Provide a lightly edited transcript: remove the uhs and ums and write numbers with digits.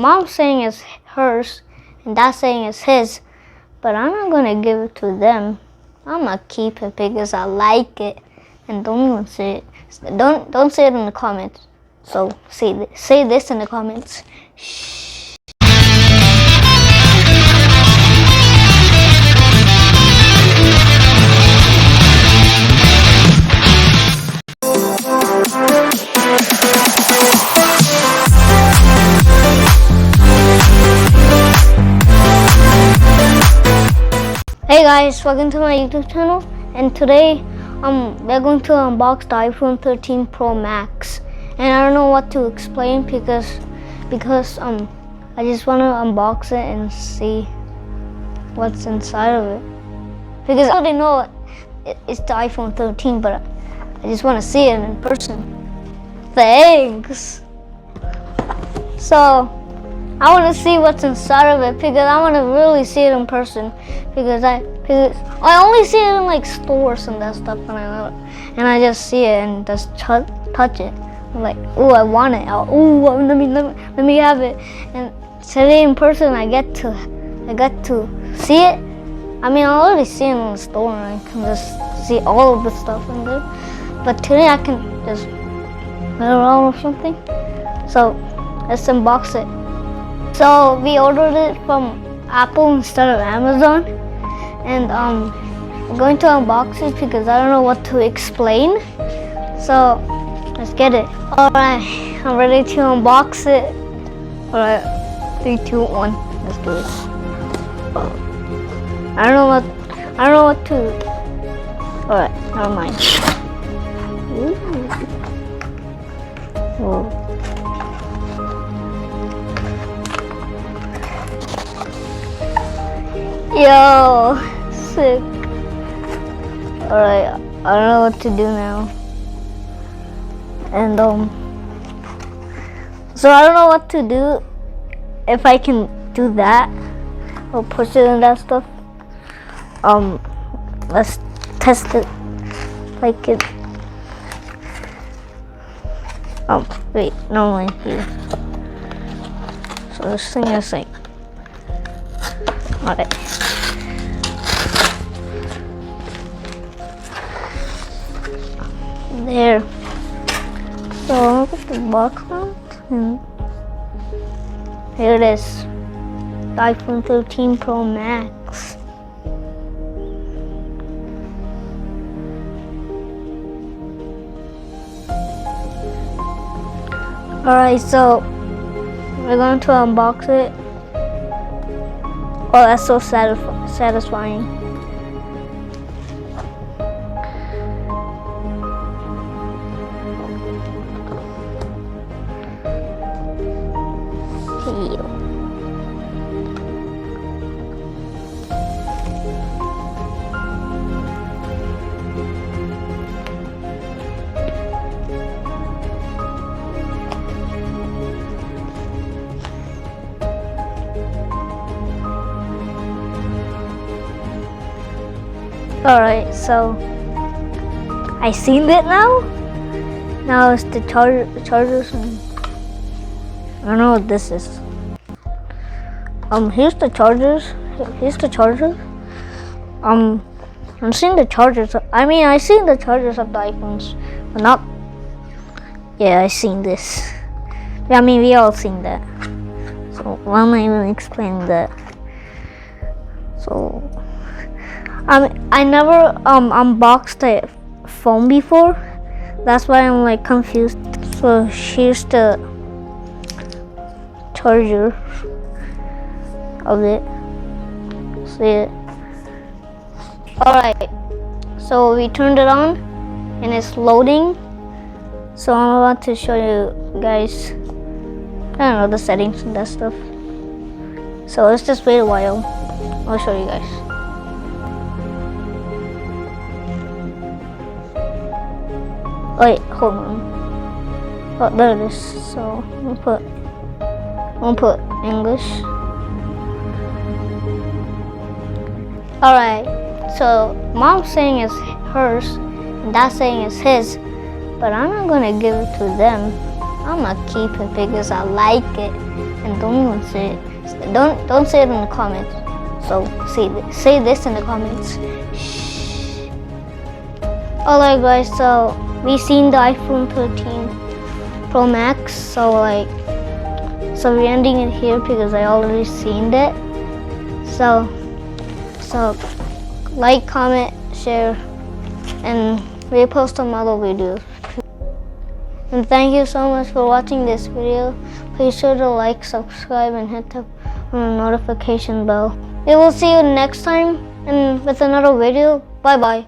mom's saying it's hers and dad's saying it's his, but I'm not gonna give it to them. I'm gonna keep it because I like it. And don't even say it. Don't say it in the comments. So say this in the comments. Shh. Hey guys, welcome to my YouTube channel, and today we're going to unbox the iPhone 13 Pro Max. And I don't know what to explain because I just want to unbox it and see what's inside of it. Because I already know it's the iPhone 13, but I just want to see it in person. Thanks. So I want to see what's inside of it because I want to really see it in person because I only see it in like stores and that stuff, and I just see it and just touch it. I'm like, oh, I want it. Oh, let me have it. And today in person, I get to see it. I mean, I already see it in the store and I can just see all of the stuff in there. But today I can just put it on or something. So let's unbox it. So we ordered it from Apple instead of Amazon, and I'm going to unbox it because I don't know what to explain. So let's get it. Alright, I'm ready to unbox it. Alright, 3, 2, 1, let's do it. I don't know what to. Alright, never mind. Ooh. Yo, sick. Alright, I don't know what to do now. And so I don't know what to do, if I can do that or push it and that stuff. Let's test it like it. Wait, normally here. So this thing is like, alright. There. So I'll put the box out, and here it is. The iPhone 13 Pro Max. Alright, so we're going to unbox it. Oh, that's so satisfying. Alright, so I seen it now. Now it's the chargers, and I don't know what this is. Here's the chargers. Here's the charger. I'm seeing the chargers. I mean, I seen the chargers of the iPhones, but not. Yeah, I seen this. I mean, we all seen that. So why am I even explaining that? So. I never unboxed a phone before. That's why I'm like confused. So here's the charger of it. See it? Alright. So we turned it on and it's loading. So I'm about to show you guys, I don't know, the settings and that stuff. So let's just wait a while. I'll show you guys. Wait, hold on. Oh, there it is. So I'm gonna put English. Alright, so mom's saying it's hers and dad's saying it's his, but I'm not gonna give it to them. I'm gonna keep it because I like it. and don't even say it. Don't say it in the comments. So say this in the comments. Shh. Alright guys, so we seen the iPhone 13 Pro Max, so we're ending it here because I already seen it. So like, comment, share, and repost some other videos. And thank you so much for watching this video. Please sure to like, subscribe, and hit the notification bell. We will see you next time and with another video. Bye bye.